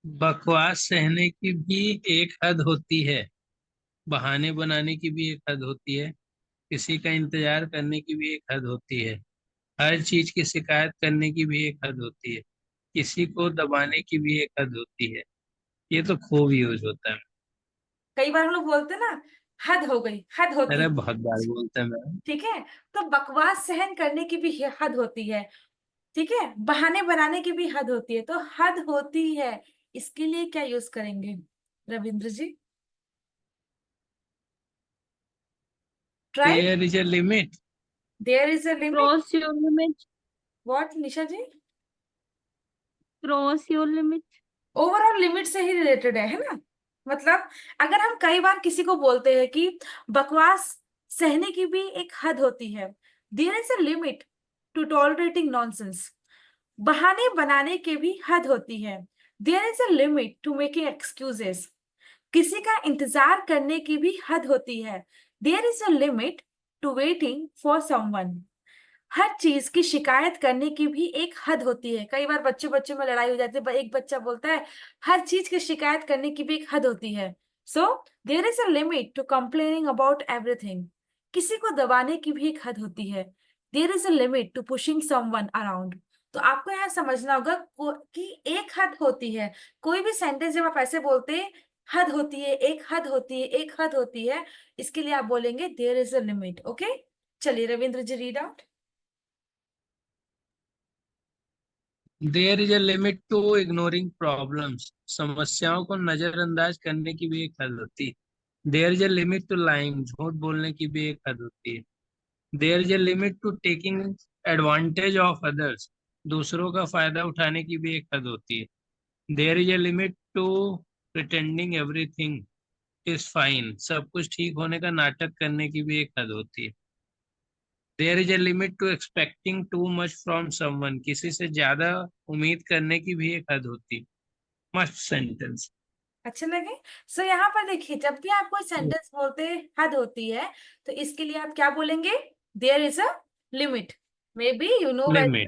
बकवास सहने की भी एक हद होती है, बहाने बनाने की भी एक हद होती है, किसी का इंतजार करने की भी एक हद होती है, हर चीज की शिकायत करने की भी एक हद होती है, किसी को दबाने की भी एक हद होती है। ये तो खूब यूज होता है। कई बार हम लोग बोलते हैं ना, हद हो गई, हद होती अरे है। बहुत बार बोलते हैं मैम। ठीक है, तो बकवास सहन करने की भी हद होती है। ठीक है, बहाने बनाने की भी हद होती है, तो हद होती है, इसके लिए क्या यूज करेंगे Ravindra ji? Try. There is a limit. There is a limit. Cross your limit. What Nisha ji? Cross your limit. Overall limit से ही रिलेटेड है ना? मतलब अगर हम कई बार किसी को बोलते हैं कि बकवास सहने की भी एक हद होती है, there is a limit to tolerating nonsense. बहाने बनाने की भी हद होती है, there is a limit to making excuses. किसी का इंतजार करने की भी हद होती है, there is a limit to waiting for someone. हर चीज की शिकायत करने की भी एक हद होती है। कई बार बच्चों बच्चों में लड़ाई हो जाती है, एक बच्चा बोलता है हर चीज की शिकायत करने की भी एक हद होती है। So there is a limit to complaining about everything. किसी को दबाने की भी एक हद होती है, there is a limit to pushing someone around. तो आपको यहाँ समझना होगा कि एक हद होती है। कोई भी सेंटेंस जब आप ऐसे बोलते हैं, हद होती है, एक हद होती है, एक हद होती है, इसके लिए आप बोलेंगे there is a limit. Okay, चलिए Ravindra ji read out. There is a limit to ignoring problems. समस्याओं को नजरअंदाज करने की भी एक हद होती है। There is a limit to lying. झूठ बोलने की भी एक हद होती है। There is a limit to taking advantage of others. दूसरों का फायदा उठाने की भी एक हद होती है। There is a limit to pretending everything is fine. सब कुछ ठीक होने का नाटक करने की भी एक हद होती है। There is a limit to expecting too much from someone. किसी से ज्यादा उम्मीद करने की भी एक हद होती है। मस्त सेंटेंस। अच्छे लगे? सो यहाँ पर देखिए, जब भी आप कोई सेंटेंस बोलते हैं हद होती है, तो इसके लिए आप क्या बोलेंगे? There is a limit. Maybe you know very limit.